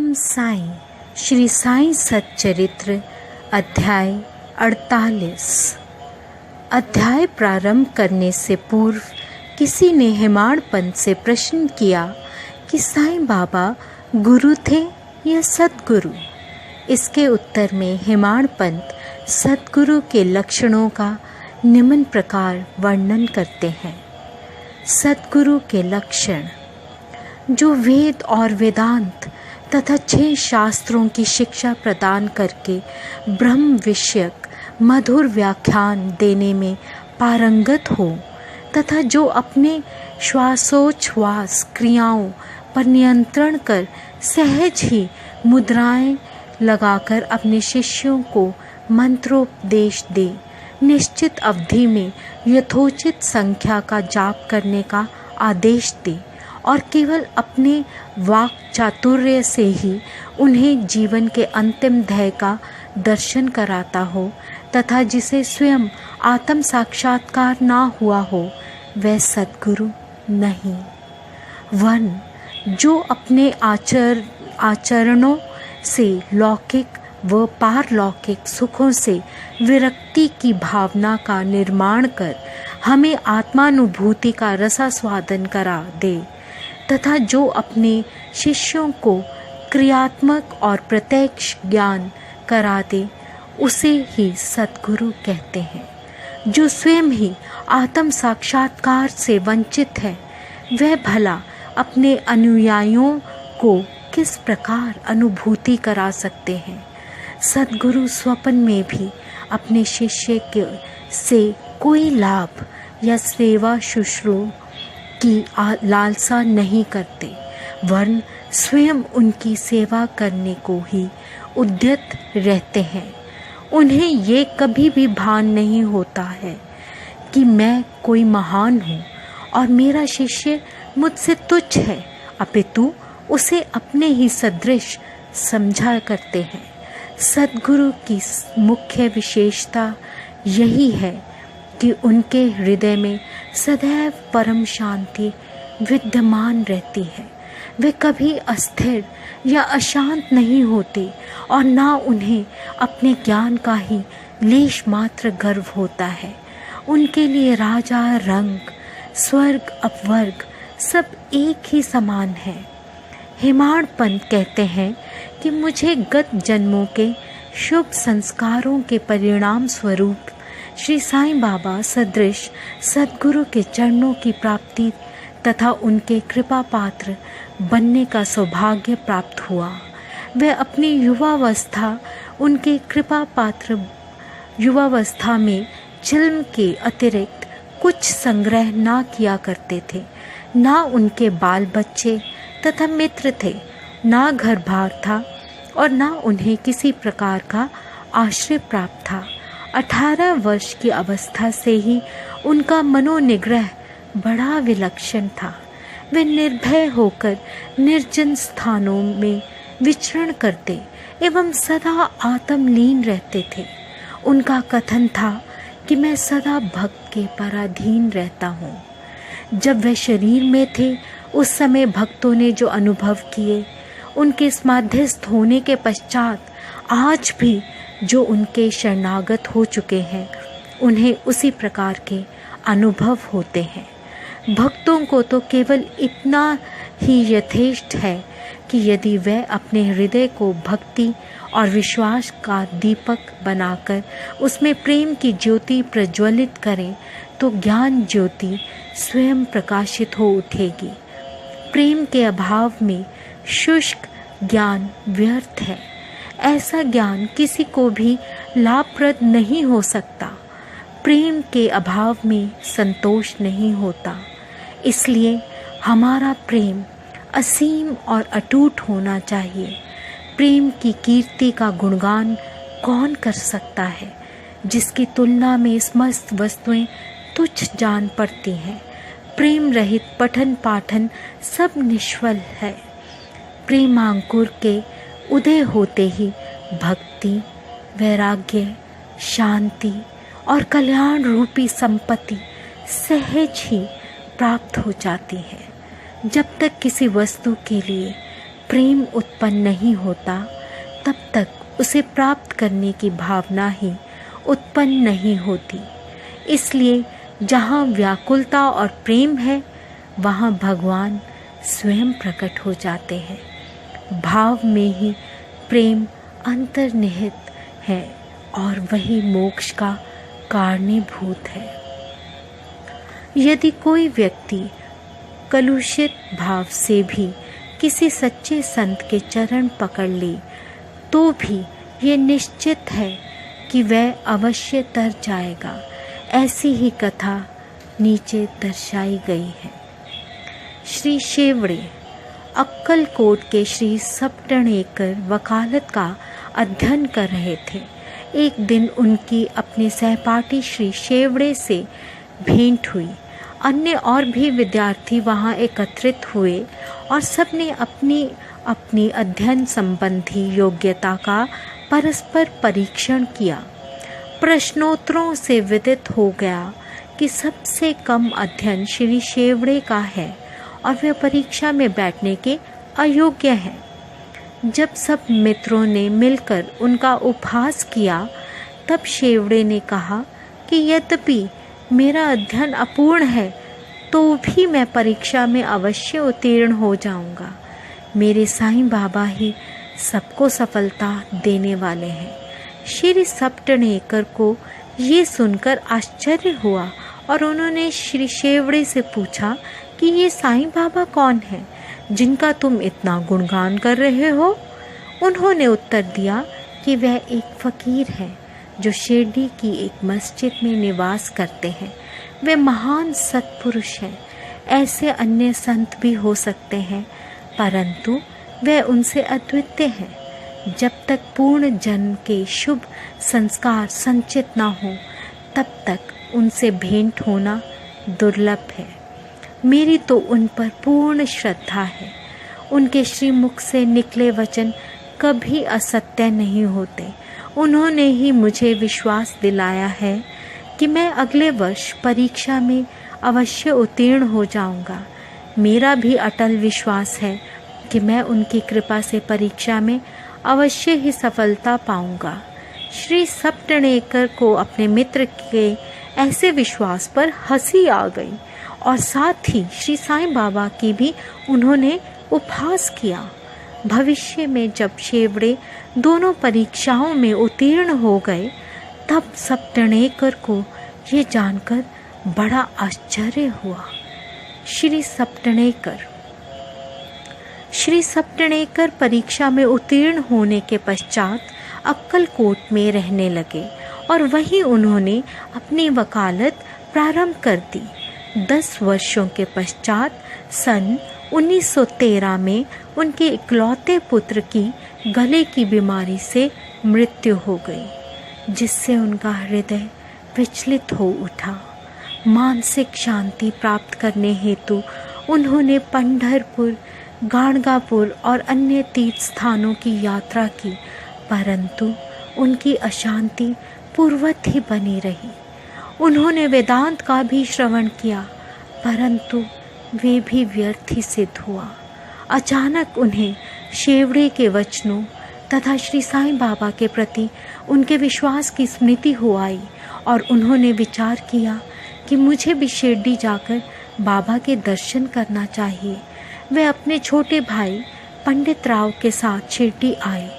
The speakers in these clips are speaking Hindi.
ओम साईं। श्री साईं सच्चरित्र अध्याय 48। अध्याय प्रारंभ करने से पूर्व किसी ने हेमाड़पंत से प्रश्न किया कि साईं बाबा गुरु थे या सद्गुरु। इसके उत्तर में हेमाड़पंत सद्गुरु के लक्षणों का निम्न प्रकार वर्णन करते हैं। सद्गुरु के लक्षण: जो वेद और वेदांत तथा 6 शास्त्रों की शिक्षा प्रदान करके ब्रह्म विषयक मधुर व्याख्यान देने में पारंगत हो तथा जो अपने श्वासोच्छ्वास क्रियाओं पर नियंत्रण कर सहज ही मुद्राएं लगाकर अपने शिष्यों को मंत्रोपदेश दे, निश्चित अवधि में यथोचित संख्या का जाप करने का आदेश दे और केवल अपने वाक चातुर्य से ही उन्हें जीवन के अंतिम ध्येय का दर्शन कराता हो तथा जिसे स्वयं आत्म साक्षात्कार ना हुआ हो, वह सद्गुरु नहीं। वर्ण जो अपने आचरणों से लौकिक व पारलौकिक सुखों से विरक्ति की भावना का निर्माण कर हमें आत्मानुभूति का रसास्वादन करा दे तथा जो अपने शिष्यों को क्रियात्मक और प्रत्यक्ष ज्ञान करा दे, उसे ही सद्गुरु कहते हैं। जो स्वयं ही आत्म साक्षात्कार से वंचित है, वह भला अपने अनुयायियों को किस प्रकार अनुभूति करा सकते हैं। सद्गुरु स्वप्न में भी अपने शिष्य से कोई लाभ या सेवा शुश्रूषा की लालसा नहीं करते, वरन स्वयं उनकी सेवा करने को ही उद्यत रहते हैं। उन्हें ये कभी भी भान नहीं होता है कि मैं कोई महान हूँ और मेरा शिष्य मुझसे तुच्छ है, अपितु उसे अपने ही सदृश समझा करते हैं। सद्गुरु की मुख्य विशेषता यही है कि उनके हृदय में सदैव परम शांति विद्यमान रहती है। वे कभी अस्थिर या अशांत नहीं होते और ना उन्हें अपने ज्ञान का ही लेश मात्र गर्व होता है। उनके लिए राजा रंग, स्वर्ग अपवर्ग सब एक ही समान है। हेमाड़पंत कहते हैं कि मुझे गत जन्मों के शुभ संस्कारों के परिणाम स्वरूप श्री साईं बाबा सदृश सद्गुरु के चरणों की प्राप्ति तथा उनके कृपा पात्र बनने का सौभाग्य प्राप्त हुआ। वह अपनी उनके कृपा पात्र युवावस्था में चिल्म के अतिरिक्त कुछ संग्रह ना किया करते थे। ना उनके बाल बच्चे तथा मित्र थे, ना घर बार था और ना उन्हें किसी प्रकार का आश्रय प्राप्त था। 18 वर्ष की अवस्था से ही उनका मनोनिग्रह बड़ा विलक्षण था। वे निर्भय होकर निर्जन स्थानों में विचरण करते एवं सदा आत्मलीन रहते थे। उनका कथन था कि मैं सदा भक्त के पराधीन रहता हूँ। जब वे शरीर में थे, उस समय भक्तों ने जो अनुभव किए, उनके समाधिस्थ होने के पश्चात आज भी जो उनके शरणागत हो चुके हैं, उन्हें उसी प्रकार के अनुभव होते हैं। भक्तों को तो केवल इतना ही यथेष्ट है कि यदि वह अपने हृदय को भक्ति और विश्वास का दीपक बनाकर उसमें प्रेम की ज्योति प्रज्वलित करें, तो ज्ञान ज्योति स्वयं प्रकाशित हो उठेगी। प्रेम के अभाव में शुष्क ज्ञान व्यर्थ है। ऐसा ज्ञान किसी को भी लाभप्रद नहीं हो सकता। प्रेम के अभाव में संतोष नहीं होता। इसलिए हमारा प्रेम असीम और अटूट होना चाहिए। प्रेम की कीर्ति का गुणगान कौन कर सकता है, जिसकी तुलना में समस्त वस्तुएं तुच्छ जान पड़ती हैं। प्रेम रहित पठन पाठन सब निष्फल है। प्रेमांकुर के उदय होते ही भक्ति, वैराग्य, शांति और कल्याण रूपी संपत्ति सहज ही प्राप्त हो जाती है। जब तक किसी वस्तु के लिए प्रेम उत्पन्न नहीं होता तब तक उसे प्राप्त करने की भावना ही उत्पन्न नहीं होती। इसलिए जहाँ व्याकुलता और प्रेम है वहाँ भगवान स्वयं प्रकट हो जाते हैं। भाव में ही प्रेम अंतर्निहित है और वही मोक्ष का कारणीभूत है। यदि कोई व्यक्ति कलुषित भाव से भी किसी सच्चे संत के चरण पकड़ ले तो भी ये निश्चित है कि वह अवश्य तर जाएगा। ऐसी ही कथा नीचे दर्शाई गई है। श्री शेवड़े अक्कलकोट के श्री सप्तनेकर वकालत का अध्ययन कर रहे थे। एक दिन उनकी अपने सहपाठी श्री शेवड़े से भेंट हुई। अन्य और भी विद्यार्थी वहां एकत्रित हुए और सबने अपनी अपनी अध्ययन संबंधी योग्यता का परस्पर परीक्षण किया। प्रश्नोत्तरों से विदित हो गया कि सबसे कम अध्ययन श्री शेवड़े का है और वे परीक्षा में बैठने के अयोग्य हैं। जब सब मित्रों ने मिलकर उनका उपहास किया तब शेवड़े ने कहा कि यद्यपि मेरा अध्ययन अपूर्ण है तो भी मैं परीक्षा में अवश्य उत्तीर्ण हो जाऊंगा। मेरे साईं बाबा ही सबको सफलता देने वाले हैं। श्री सप्तनेकर को ये सुनकर आश्चर्य हुआ और उन्होंने श्री शेवड़े से पूछा कि ये साईं बाबा कौन है जिनका तुम इतना गुणगान कर रहे हो। उन्होंने उत्तर दिया कि वह एक फकीर है जो शिरडी की एक मस्जिद में निवास करते हैं। वे महान सत्पुरुष हैं। ऐसे अन्य संत भी हो सकते हैं परंतु वे उनसे अद्वितीय हैं। जब तक पूर्ण जन्म के शुभ संस्कार संचित न हो तब तक उनसे भेंट होना दुर्लभ है। मेरी तो उन पर पूर्ण श्रद्धा है। उनके श्रीमुख से निकले वचन कभी असत्य नहीं होते। उन्होंने ही मुझे विश्वास दिलाया है कि मैं अगले वर्ष परीक्षा में अवश्य उत्तीर्ण हो जाऊंगा। मेरा भी अटल विश्वास है कि मैं उनकी कृपा से परीक्षा में अवश्य ही सफलता पाऊंगा। श्री सप्तनेकर को अपने मित्र के ऐसे विश्वास पर हंसी आ गई और साथ ही श्री साईं बाबा की भी उन्होंने उपहास किया। भविष्य में जब शेवड़े दोनों परीक्षाओं में उत्तीर्ण हो गए तब सप्तनेकर को ये जानकर बड़ा आश्चर्य हुआ। श्री सप्तनेकर परीक्षा में उत्तीर्ण होने के पश्चात अक्कलकोट में रहने लगे और वहीं उन्होंने अपनी वकालत प्रारंभ कर दी। 10 वर्षों के पश्चात सन 1913 में उनके इकलौते पुत्र की गले की बीमारी से मृत्यु हो गई, जिससे उनका हृदय विचलित हो उठा। मानसिक शांति प्राप्त करने हेतु उन्होंने पंढरपुर, गाणगापुर और अन्य तीर्थ स्थानों की यात्रा की, परंतु उनकी अशांति पूर्ववत ही बनी रही। उन्होंने वेदांत का भी श्रवण किया, परंतु वे भी व्यर्थ ही सिद्ध हुआ। अचानक उन्हें शेवड़े के वचनों तथा श्री साईं बाबा के प्रति उनके विश्वास की स्मृति हो आई और उन्होंने विचार किया कि मुझे भी शिरडी जाकर बाबा के दर्शन करना चाहिए। वे अपने छोटे भाई पंडित राव के साथ शिरडी आए।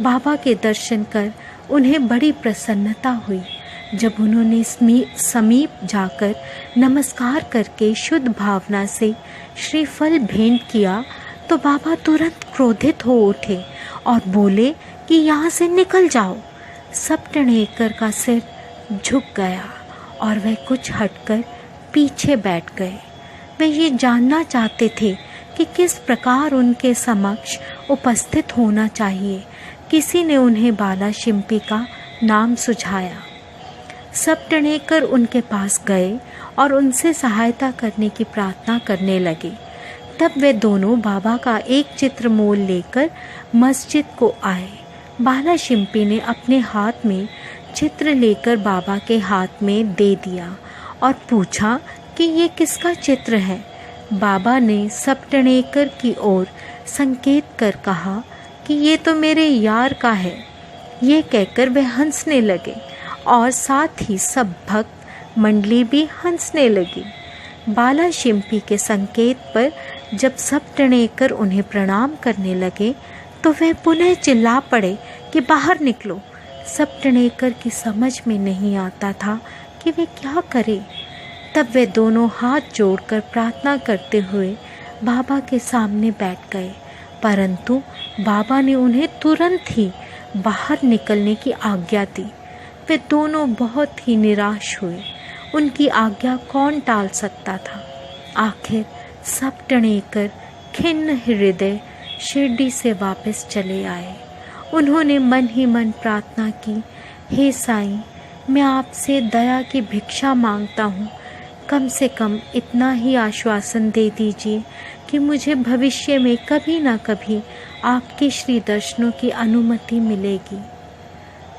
बाबा के दर्शन कर उन्हें बड़ी प्रसन्नता हुई। जब उन्होंने समीप जाकर नमस्कार करके शुद्ध भावना से श्रीफल भेंट किया तो बाबा तुरंत क्रोधित हो उठे और बोले कि यहाँ से निकल जाओ। सप्तनेकर का सिर झुक गया और वह कुछ हटकर पीछे बैठ गए। वे ये जानना चाहते थे कि किस प्रकार उनके समक्ष उपस्थित होना चाहिए। किसी ने उन्हें बाला शिंपी का नाम सुझाया। सप्तनेकर उनके पास गए और उनसे सहायता करने की प्रार्थना करने लगे। तब वे दोनों बाबा का एक चित्र मोल लेकर मस्जिद को आए। बाला शिंपी ने अपने हाथ में चित्र लेकर बाबा के हाथ में दे दिया और पूछा कि ये किसका चित्र है। बाबा ने सप्तनेकर की ओर संकेत कर कहा कि ये तो मेरे यार का है। ये कहकर वे हंसने लगे और साथ ही सब भक्त मंडली भी हंसने लगी। बाला शिंपी के संकेत पर जब सब टणेकर उन्हें प्रणाम करने लगे तो वे पुनः चिल्ला पड़े कि बाहर निकलो। सब टणेकर की समझ में नहीं आता था कि वे क्या करें। तब वे दोनों हाथ जोड़कर प्रार्थना करते हुए बाबा के सामने बैठ गए, परंतु बाबा ने उन्हें तुरंत ही बाहर निकलने की आज्ञा दी। वे दोनों बहुत ही निराश हुए। उनकी आज्ञा कौन टाल सकता था। आखिर सब टणेकर खिन्न हृदय शिरडी से वापस चले आए। उन्होंने मन ही मन प्रार्थना की, हे साईं, मैं आपसे दया की भिक्षा मांगता हूँ। कम से कम इतना ही आश्वासन दे दीजिए कि मुझे भविष्य में कभी ना कभी आपके श्री दर्शनों की अनुमति मिलेगी।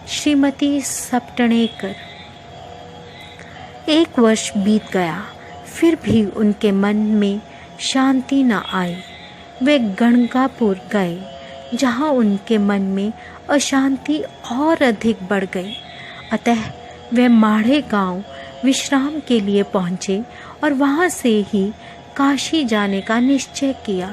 श्रीमती सब टणेकर। 1 वर्ष बीत गया, फिर भी उनके मन में शांति न आई। वे गणगापुर गए, जहाँ उनके मन में अशांति और अधिक बढ़ गई। अतः वे माढ़े गांव विश्राम के लिए पहुँचे और वहाँ से ही काशी जाने का निश्चय किया।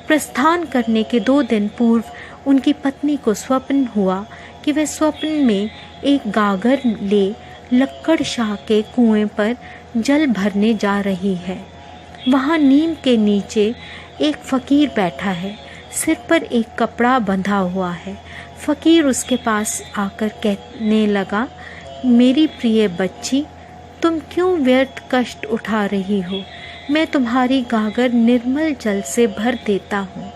प्रस्थान करने के 2 दिन पूर्व उनकी पत्नी को स्वप्न हुआ कि वे स्वप्न में एक गागर ले लक्कड़ शाह के कुएं पर जल भरने जा रही है। वहाँ नीम के नीचे एक फकीर बैठा है, सिर पर एक कपड़ा बंधा हुआ है। फकीर उसके पास आकर कहने लगा, मेरी प्रिय बच्ची, तुम क्यों व्यर्थ कष्ट उठा रही हो? मैं तुम्हारी गागर निर्मल जल से भर देता हूँ।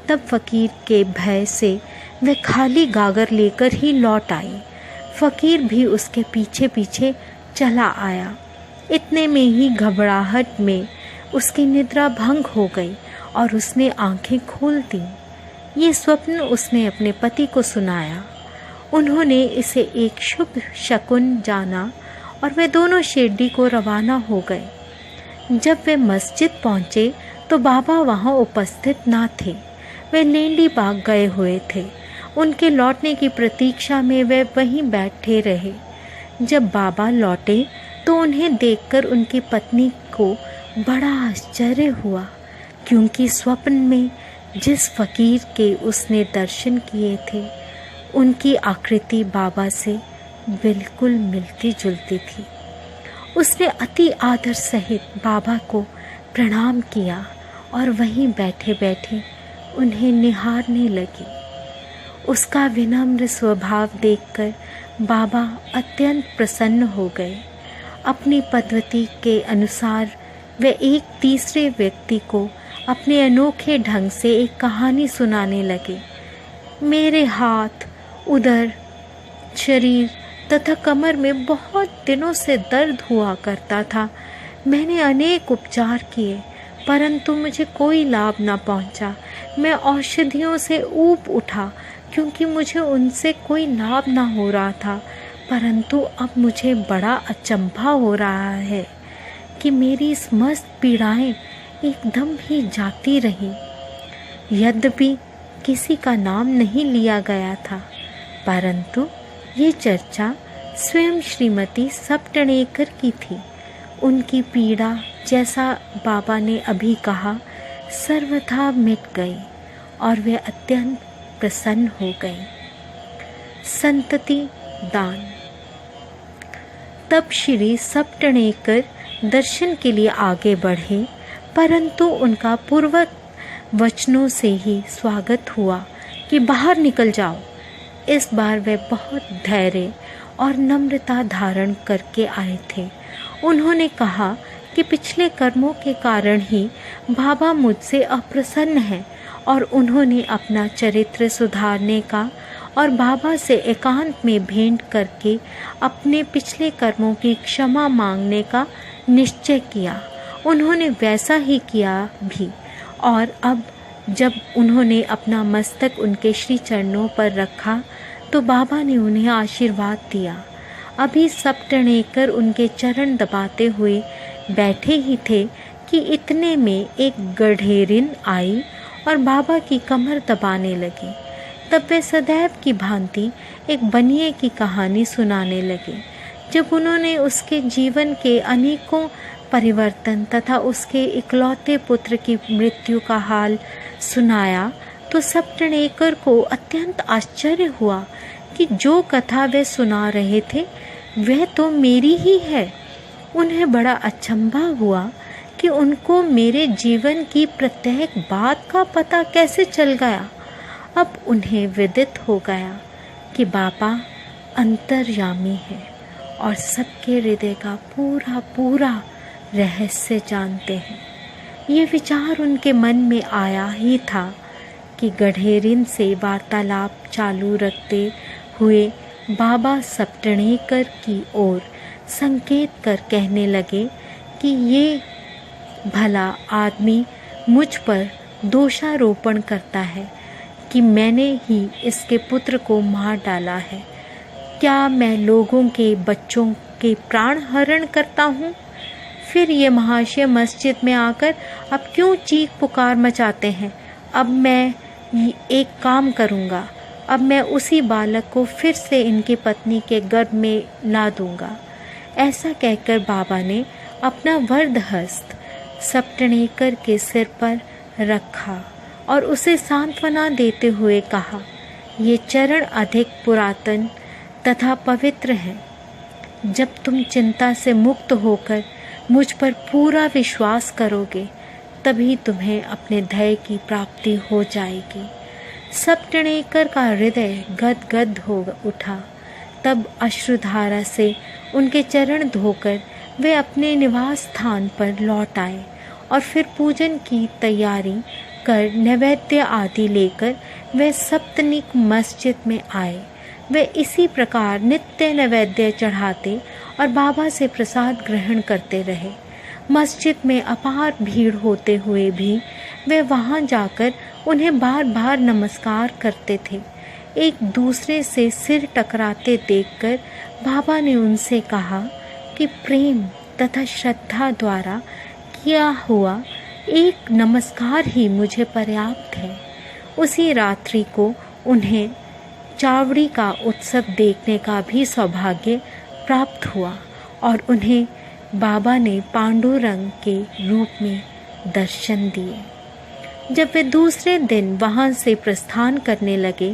तब फकीर के भय से वह खाली गागर लेकर ही लौट आई। फकीर भी उसके पीछे पीछे चला आया। इतने में ही घबराहट में उसकी निद्रा भंग हो गई और उसने आंखें खोल दी। ये स्वप्न उसने अपने पति को सुनाया। उन्होंने इसे एक शुभ शकुन जाना और वे दोनों शिरडी को रवाना हो गए। जब वे मस्जिद पहुँचे तो बाबा वहाँ उपस्थित ना थे। वे लेंडी बाग गए हुए थे। उनके लौटने की प्रतीक्षा में वे वहीं बैठे रहे। जब बाबा लौटे तो उन्हें देखकर उनकी पत्नी को बड़ा आश्चर्य हुआ, क्योंकि स्वप्न में जिस फकीर के उसने दर्शन किए थे उनकी आकृति बाबा से बिल्कुल मिलती जुलती थी। उसने अति आदर सहित बाबा को प्रणाम किया और वहीं बैठे बैठे उन्हें निहारने लगी। उसका विनम्र स्वभाव देखकर बाबा अत्यंत प्रसन्न हो गए। अपनी पद्धति के अनुसार वे एक तीसरे व्यक्ति को अपने अनोखे ढंग से एक कहानी सुनाने लगे। मेरे हाथ, उदर, शरीर तथा कमर में बहुत दिनों से दर्द हुआ करता था। मैंने अनेक उपचार किए, परंतु मुझे कोई लाभ न पहुंचा। मैं औषधियों से ऊब उठा, क्योंकि मुझे उनसे कोई लाभ न हो रहा था। परंतु अब मुझे बड़ा अचंभा हो रहा है कि मेरी समस्त पीड़ाएं एकदम ही जाती रहीं। यद्यपि किसी का नाम नहीं लिया गया था, परंतु ये चर्चा स्वयं श्रीमती सब टणेकर की थी। उनकी पीड़ा, जैसा बाबा ने अभी कहा, सर्वथा मिट गई और वे अत्यंत प्रसन्न हो गई। संतति दान। तब श्री सब टणेकर दर्शन के लिए आगे बढ़े, परंतु उनका पूर्वक वचनों से ही स्वागत हुआ कि बाहर निकल जाओ। इस बार वे बहुत धैर्य और नम्रता धारण करके आए थे। उन्होंने कहा कि पिछले कर्मों के कारण ही बाबा मुझसे अप्रसन्न हैं और उन्होंने अपना चरित्र सुधारने का और बाबा से एकांत में भेंट करके अपने पिछले कर्मों की क्षमा मांगने का निश्चय किया। उन्होंने वैसा ही किया भी, और अब जब उन्होंने अपना मस्तक उनके श्री चरणों पर रखा तो बाबा ने उन्हें आशीर्वाद दिया। अभी सब टणेकर उनके चरण दबाते हुए बैठे ही थे कि इतने में एक गढ़ेरिन आई और बाबा की कमर दबाने लगे। तब वे सदैव की भांति एक बनिए की कहानी सुनाने लगे। जब उन्होंने उसके जीवन के अनेकों परिवर्तन तथा उसके इकलौते पुत्र की मृत्यु का हाल सुनाया तो सप्तनेकर को अत्यंत आश्चर्य हुआ कि जो कथा वे सुना रहे थे वह तो मेरी ही है। उन्हें बड़ा अचंभा हुआ कि उनको मेरे जीवन की प्रत्येक बात का पता कैसे चल गया। अब उन्हें विदित हो गया कि बाबा अंतर्यामी है और सबके हृदय का पूरा पूरा रहस्य जानते हैं। ये विचार उनके मन में आया ही था कि गढ़ेरिन से वार्तालाप चालू रखते हुए बाबा सप्तनेकर की ओर संकेत कर कहने लगे कि ये भला आदमी मुझ पर दोषारोपण करता है कि मैंने ही इसके पुत्र को मार डाला है। क्या मैं लोगों के बच्चों के प्राण हरण करता हूँ? फिर ये महाशय मस्जिद में आकर अब क्यों चीख पुकार मचाते हैं? अब मैं एक काम करूँगा, अब मैं उसी बालक को फिर से इनकी पत्नी के गर्भ में ला दूँगा। ऐसा कहकर बाबा ने अपना वरद हस्त सप्तनेकर के सिर पर रखा और उसे सांत्वना देते हुए कहा, ये चरण अधिक पुरातन तथा पवित्र हैं। जब तुम चिंता से मुक्त होकर मुझ पर पूरा विश्वास करोगे तभी तुम्हें अपने ध्येय की प्राप्ति हो जाएगी। सप्तनेकर का हृदय गदगद हो उठा। तब अश्रुधारा से उनके चरण धोकर वे अपने निवास स्थान पर लौट आए और फिर पूजन की तैयारी कर नैवेद्य आदि लेकर वे सप्तनिक मस्जिद में आए। वे इसी प्रकार नित्य नैवेद्य चढ़ाते और बाबा से प्रसाद ग्रहण करते रहे। मस्जिद में अपार भीड़ होते हुए भी वे वहां जाकर उन्हें बार बार नमस्कार करते थे। एक दूसरे से सिर टकराते देखकर बाबा ने उनसे कहा कि प्रेम तथा श्रद्धा द्वारा किया हुआ एक नमस्कार ही मुझे पर्याप्त है। उसी रात्रि को उन्हें चावड़ी का उत्सव देखने का भी सौभाग्य प्राप्त हुआ और उन्हें बाबा ने पांडुरंग के रूप में दर्शन दिए। जब वे दूसरे दिन वहां से प्रस्थान करने लगे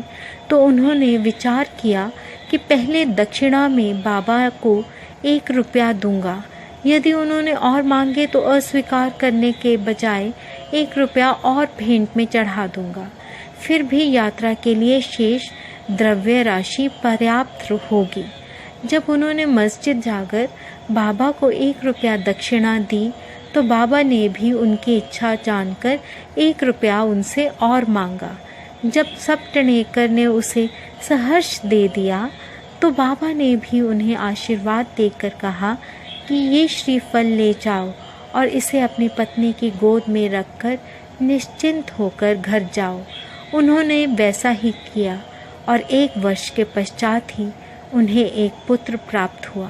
तो उन्होंने विचार किया कि पहले दक्षिणा में बाबा को 1 रुपया दूंगा। यदि उन्होंने और मांगे तो अस्वीकार करने के बजाय 1 रुपया और भेंट में चढ़ा दूंगा। फिर भी यात्रा के लिए शेष द्रव्य राशि पर्याप्त होगी। जब उन्होंने मस्जिद जाकर बाबा को 1 रुपया दक्षिणा दी तो बाबा ने भी उनकी इच्छा जानकर 1 रुपया उनसे और मांगा। जब सप्तनेकर ने उसे सहर्ष दे दिया तो बाबा ने भी उन्हें आशीर्वाद देकर कहा कि ये श्रीफल ले जाओ और इसे अपनी पत्नी की गोद में रखकर निश्चिंत होकर घर जाओ। उन्होंने वैसा ही किया और 1 वर्ष के पश्चात ही उन्हें एक पुत्र प्राप्त हुआ।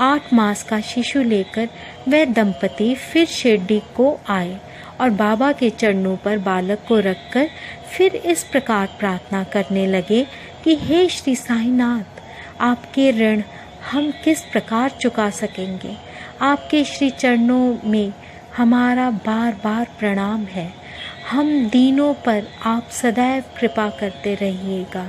8 मास का शिशु लेकर वह दंपति फिर शिरडी को आए और बाबा के चरणों पर बालक को रखकर फिर इस प्रकार प्रार्थना करने लगे कि हे श्री साईनाथ, आपके ऋण हम किस प्रकार चुका सकेंगे। आपके श्री चरणों में हमारा बार बार प्रणाम है। हम दीनों पर आप सदैव कृपा करते रहिएगा,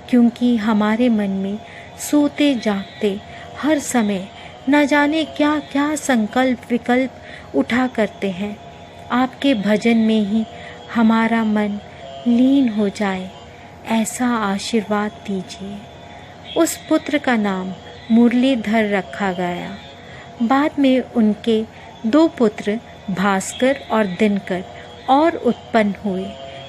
क्योंकि हमारे मन में सोते जागते हर समय न जाने क्या क्या संकल्प विकल्प उठा करते हैं। आपके भजन में ही हमारा मन लीन हो जाए, ऐसा आशीर्वाद दीजिए। उस पुत्र का नाम मुरलीधर रखा गया। बाद में उनके 2 पुत्र भास्कर और दिनकर और उत्पन्न हुए।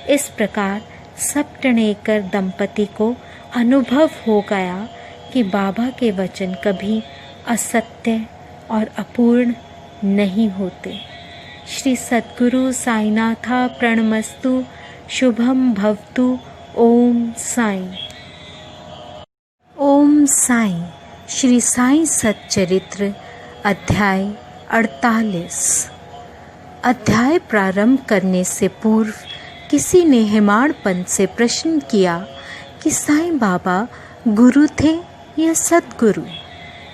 इस प्रकार सप्तनेकर दंपति को अनुभव हो गया कि बाबा के वचन कभी असत्य और अपूर्ण नहीं होते। श्री सद्गुरु साईनाथा प्रणमस्तु। शुभम भवतु। ओम साई। ओम साई। श्री साई सच्चरित्र अध्याय 48। अध्याय प्रारंभ करने से पूर्व किसी ने हेमाड़ पंत से प्रश्न किया कि साईं बाबा गुरु थे या सद्गुरु।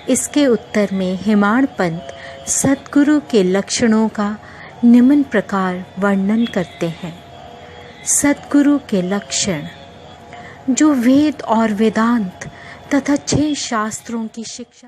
इसके उत्तर में हेमाड़ पंत सद्गुरु के लक्षणों का निम्न प्रकार वर्णन करते हैं। सद्गुरु के लक्षण: जो वेद और वेदांत तथा 6 शास्त्रों की शिक्षा